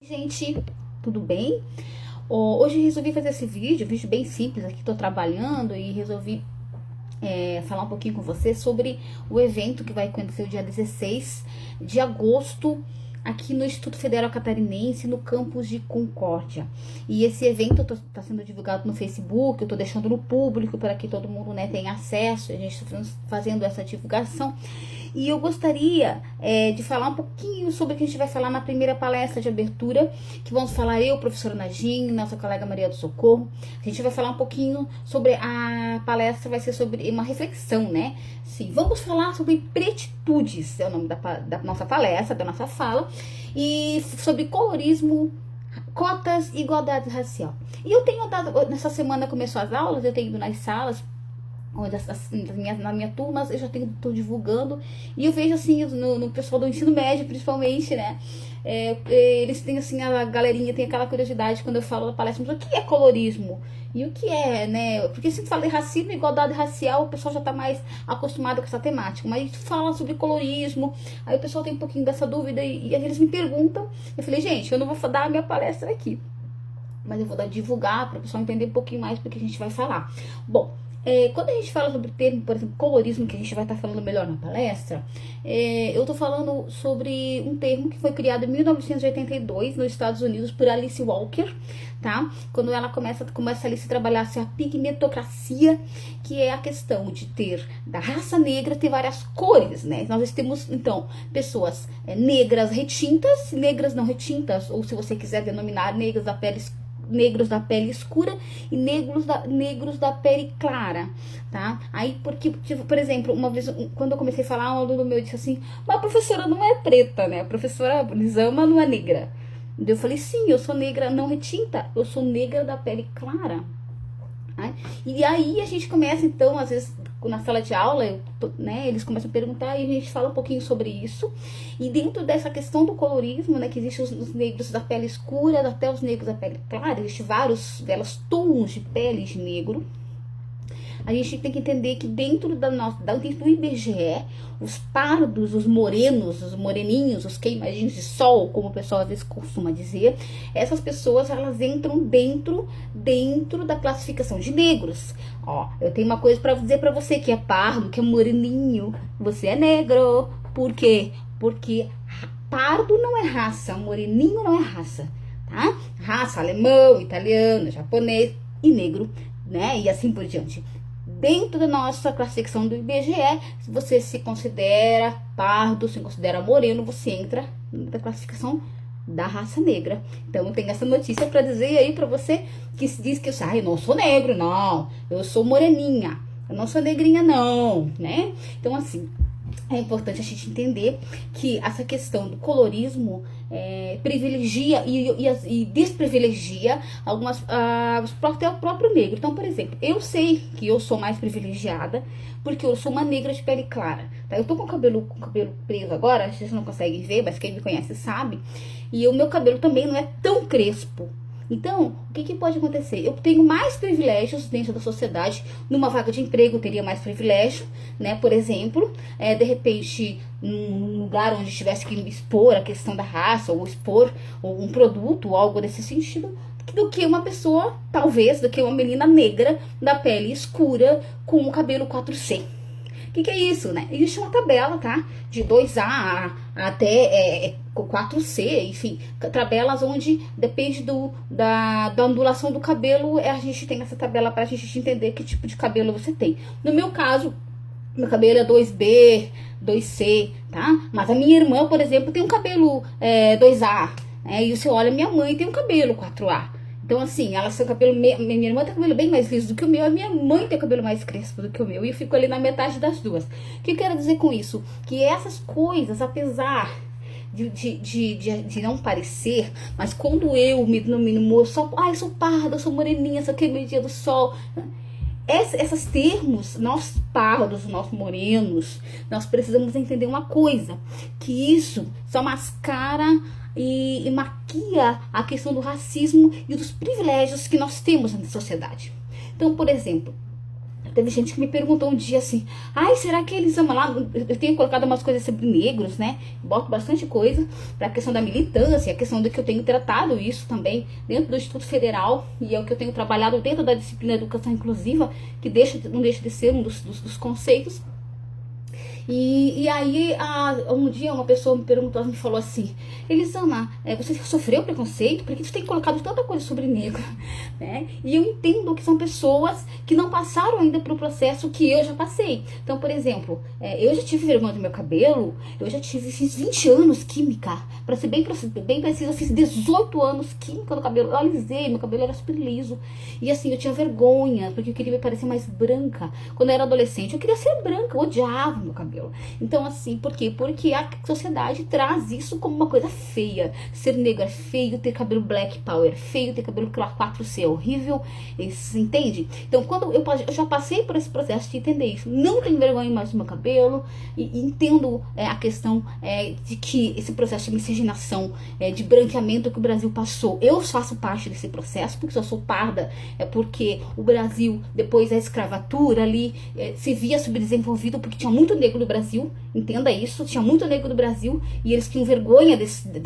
Gente, tudo bem? Hoje resolvi fazer esse vídeo bem simples aqui, tô trabalhando e resolvi falar um pouquinho com você sobre o evento que vai acontecer o dia 16 de agosto aqui no Instituto Federal Catarinense, no campus de Concórdia. E esse evento está sendo divulgado no Facebook, eu estou deixando no público para que todo mundo, né, tenha acesso, a gente está fazendo essa divulgação. E eu gostaria de falar um pouquinho sobre o que a gente vai falar na primeira palestra de abertura, que vamos falar eu, professora Nadine, nossa colega Maria do Socorro. A gente vai falar um pouquinho sobre a palestra, vai ser sobre uma reflexão, né? Sim, vamos falar sobre pretitudes, é o nome da nossa palestra, da nossa fala, e sobre colorismo, cotas e igualdade racial. E eu tenho dado, nessa semana começou as aulas, eu tenho ido nas salas, na minha turma, eu já estou divulgando, e eu vejo assim, no pessoal do ensino médio, principalmente, né, eles têm assim, a galerinha tem aquela curiosidade quando eu falo da palestra, mas o que é colorismo? E o que é, né, porque se fala de racismo e igualdade racial, o pessoal já está mais acostumado com essa temática, mas fala sobre colorismo, aí o pessoal tem um pouquinho dessa dúvida, e eles me perguntam, eu falei, gente, eu não vou dar a minha palestra aqui, mas eu vou divulgar para o pessoal entender um pouquinho mais do que a gente vai falar. Bom, quando a gente fala sobre o termo, por exemplo, colorismo, que a gente vai estar falando melhor na palestra, eu estou falando sobre um termo que foi criado em 1982 nos Estados Unidos por Alice Walker, tá? Quando ela começa ali a se trabalhar assim, a pigmentocracia, que é a questão de ter, da raça negra, ter várias cores, né? Nós temos, então, pessoas negras retintas, negras não retintas, ou se você quiser denominar negros da pele escura e negros da pele clara, tá? Aí, porque, tipo, por exemplo, uma vez, quando eu comecei a falar, um aluno meu disse assim, mas a professora não é preta, né? A professora Lisama não é negra. Eu falei, sim, eu sou negra não retinta, eu sou negra da pele clara. Né? E aí a gente começa, então, às vezes, na sala de aula, né, eles começam a perguntar e a gente fala um pouquinho sobre isso. E dentro dessa questão do colorismo, né, que existem os negros da pele escura até os negros da pele clara, existem vários tons de pele de negro. A gente tem que entender que dentro dentro do IBGE, os pardos, os morenos, os moreninhos, os queimadinhos de sol, como o pessoal às vezes costuma dizer, essas pessoas, elas entram dentro da classificação de negros. Ó, eu tenho uma coisa para dizer para você, que é pardo, que é moreninho, você é negro. Por quê? Porque pardo não é raça, moreninho não é raça, tá? Raça alemão, italiano, japonês e negro, né? E assim por diante. Dentro da nossa classificação do IBGE, se você se considera pardo, se considera moreno, você entra na classificação da raça negra. Então eu tenho essa notícia para dizer aí para você que se diz que eu não sou negro, não, eu sou moreninha, eu não sou negrinha não, né? Então assim, é importante a gente entender que essa questão do colorismo privilegia e desprivilegia até o próprio negro. Então, por exemplo, eu sei que eu sou mais privilegiada porque eu sou uma negra de pele clara. Tá? Eu tô com o cabelo preso agora, vocês não conseguem ver, mas quem me conhece sabe. E o meu cabelo também não é tão crespo. Então, o que pode acontecer? Eu tenho mais privilégios dentro da sociedade. Numa vaga de emprego, eu teria mais privilégio, né? Por exemplo, de repente, num lugar onde tivesse que expor a questão da raça, ou expor um produto, ou algo desse sentido, do que uma pessoa, talvez, do que uma menina negra da pele escura com o cabelo 4C. O que é isso, né? Existe uma tabela, tá? De 2A até 4C, enfim, tabelas onde depende da ondulação do cabelo, a gente tem essa tabela pra gente entender que tipo de cabelo você tem. No meu caso, meu cabelo é 2B, 2C, tá? Mas a minha irmã, por exemplo, tem um cabelo 2A, né? E você olha, minha mãe tem um cabelo 4A. Então, assim, minha irmã tem o cabelo bem mais liso do que o meu, a minha mãe tem o cabelo mais crespo do que o meu, e eu fico ali na metade das duas. O que eu quero dizer com isso? Que essas coisas, apesar de não parecer, mas quando eu me denomino, eu sou parda, eu sou moreninha, sou queimadinha do sol. Esses termos, nós pardos, nós morenos, nós precisamos entender uma coisa, que isso só mascara e maquia a questão do racismo e dos privilégios que nós temos na sociedade. Então, por exemplo, teve gente que me perguntou um dia assim, ai, será que eles amam lá? Eu tenho colocado umas coisas sobre negros, né? Boto bastante coisa pra questão da militância, a questão do que eu tenho tratado isso também dentro do Instituto Federal, e é o que eu tenho trabalhado dentro da disciplina de educação inclusiva, que não deixa de ser um dos conceitos. E aí, um dia uma pessoa me perguntou, me falou assim, Elisama, você sofreu preconceito? Porque você tem colocado tanta coisa sobre negro, né? E eu entendo que são pessoas que não passaram ainda pelo processo que eu já passei. Então, por exemplo, eu já tive vergonha do meu cabelo, fiz 20 anos química, para ser bem precisa, eu fiz 18 anos química no cabelo, eu alisei, meu cabelo era super liso, e assim, eu tinha vergonha, porque eu queria me parecer mais branca. Quando eu era adolescente, eu queria ser branca, eu odiava meu cabelo. Então, assim, por quê? Porque a sociedade traz isso como uma coisa feia. Ser negro é feio, ter cabelo black power é feio, ter cabelo 4C é horrível, você entende? Então, quando eu já passei por esse processo de entender isso, não tenho vergonha mais do meu cabelo, e entendo a questão de que esse processo de miscigenação, de branqueamento que o Brasil passou, eu faço parte desse processo, porque se eu sou parda, é porque o Brasil, depois da escravatura ali, se via subdesenvolvido, porque tinha muito negro no Brasil, entenda isso, tinha muito negro no Brasil, e eles tinham vergonha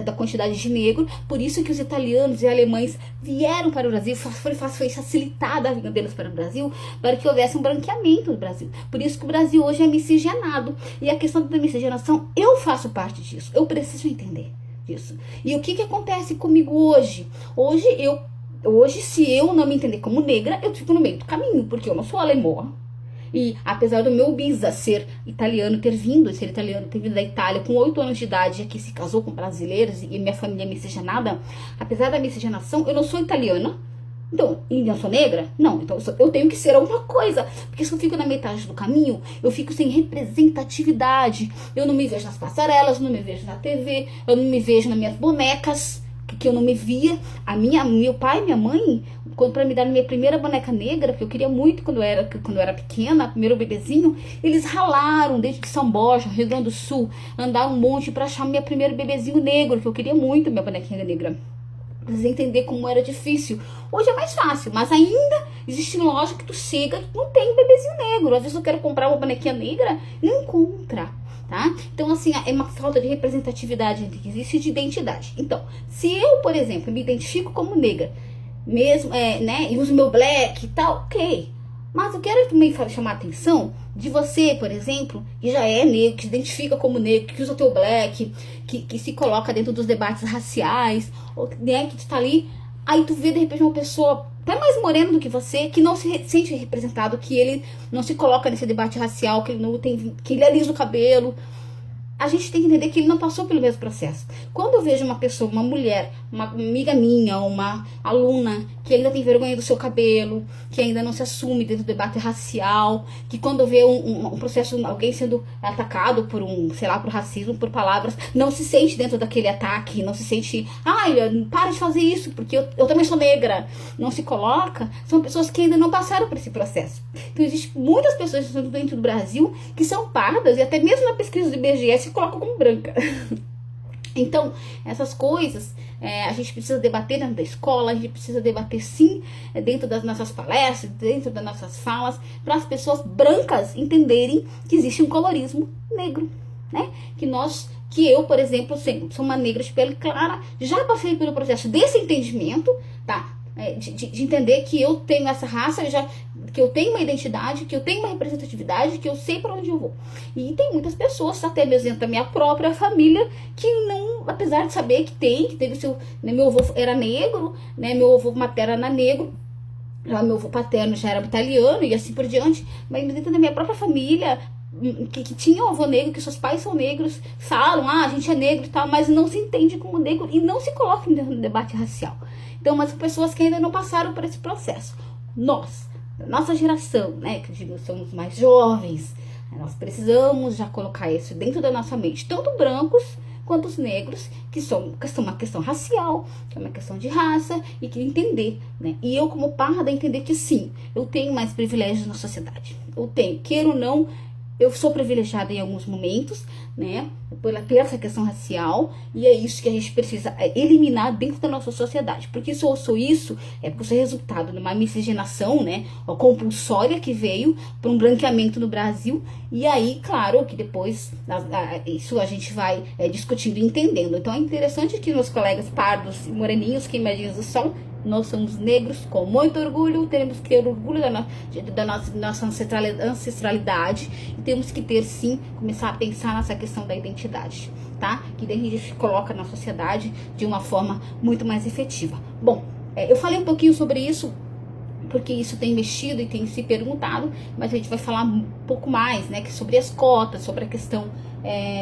da quantidade de negro, por isso que os italianos e alemães vieram para o Brasil, foi facilitada a vinda deles para o Brasil, para que houvesse um branqueamento no Brasil. Por isso que o Brasil hoje é miscigenado, e a questão da miscigenação, eu faço parte disso, eu preciso entender disso. E o que acontece comigo hoje? Hoje, se eu não me entender como negra, eu fico no meio do caminho, porque eu não sou alemã. E apesar do meu bisa ser italiano, ter vindo da Itália com 8 anos de idade, aqui se casou com brasileiros e minha família é miscigenada, apesar da miscigenação, eu não sou italiana. Então, e eu sou negra? Não, então eu tenho que ser alguma coisa, porque se eu fico na metade do caminho, eu fico sem representatividade. Eu não me vejo nas passarelas, não me vejo na TV, eu não me vejo nas minhas bonecas, que eu não me via. Meu pai e minha mãe, quando para me dar minha primeira boneca negra, que eu queria muito quando eu era pequena, primeiro bebezinho, eles ralaram desde São Borja, Rio Grande do Sul, andaram um monte para achar meu primeiro bebezinho negro, que eu queria muito minha bonequinha negra. Pra vocês entenderem como era difícil. Hoje é mais fácil, mas ainda existe loja que tu chega e não tem um bebezinho negro. Às vezes eu quero comprar uma bonequinha negra, não encontra. Tá? Então, assim, é uma falta de representatividade que existe, de identidade. Então, se eu, por exemplo, me identifico como negra, mesmo, né, e uso meu black e tal, ok. Mas eu quero também chamar a atenção de você, por exemplo, que já é negro, que se identifica como negro, que usa teu black, que se coloca dentro dos debates raciais, ou, né, que está ali, aí tu vê de repente uma pessoa até mais morena do que você, que não se sente representado, que ele não se coloca nesse debate racial, que ele alisa o cabelo. A gente tem que entender que ele não passou pelo mesmo processo. Quando eu vejo uma pessoa, uma mulher, uma amiga minha, uma aluna, que ainda tem vergonha do seu cabelo, que ainda não se assume dentro do debate racial, que quando vê um processo, alguém sendo atacado por por racismo, por palavras, não se sente dentro daquele ataque, não se sente, para de fazer isso, porque eu também sou negra, não se coloca, são pessoas que ainda não passaram por esse processo. Então, existem muitas pessoas dentro do Brasil que são pardas, e até mesmo na pesquisa do IBGE se colocam como branca. Então, essas coisas a gente precisa debater dentro da escola, a gente precisa debater sim dentro das nossas palestras, dentro das nossas falas, para as pessoas brancas entenderem que existe um colorismo negro, né? Que eu, por exemplo, sou uma negra de pele clara, já passei pelo processo desse entendimento, tá? De entender que eu tenho essa raça, que eu tenho uma identidade, que eu tenho uma representatividade, que eu sei para onde eu vou. E tem muitas pessoas, até mesmo dentro da minha própria família, que não, apesar de saber que teve o seu, né, meu avô era negro, né, meu avô materno era negro, já meu avô paterno já era italiano e assim por diante, mas dentro da minha própria família, que tinha um avô negro, que seus pais são negros, falam, a gente é negro e tal, mas não se entende como negro e não se coloca no debate racial. Então, mas são pessoas que ainda não passaram por esse processo. Nós, da nossa geração, né, que digo, somos mais jovens, nós precisamos já colocar isso dentro da nossa mente, tanto brancos quanto os negros, que são uma questão racial, que é uma questão de raça, e que entender, né? E eu, como parda, entender que sim, eu tenho mais privilégios na sociedade. Eu tenho, queira ou não, eu sou privilegiada em alguns momentos, né, por ter essa questão racial, e é isso que a gente precisa eliminar dentro da nossa sociedade, porque se eu sou isso, é porque eu sou resultado de uma miscigenação, né, compulsória que veio para um branqueamento no Brasil, e aí, claro, que depois isso a gente vai discutindo e entendendo. Então é interessante que meus colegas pardos, moreninhos, queimadinhos do sol, nós somos negros com muito orgulho, temos que ter orgulho da nossa ancestralidade e temos que ter, sim, começar a pensar nessa questão da identidade, tá? Que daí a gente se coloca na sociedade de uma forma muito mais efetiva. Bom, eu falei um pouquinho sobre isso, porque isso tem mexido e tem se perguntado, mas a gente vai falar um pouco mais, né, sobre as cotas, sobre a questão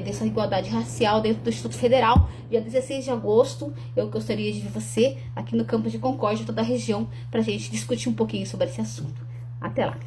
dessa igualdade racial dentro do Instituto Federal. Dia 16 de agosto, eu gostaria de ver você aqui no campus de Concórdia, toda a região, para a gente discutir um pouquinho sobre esse assunto. Até lá!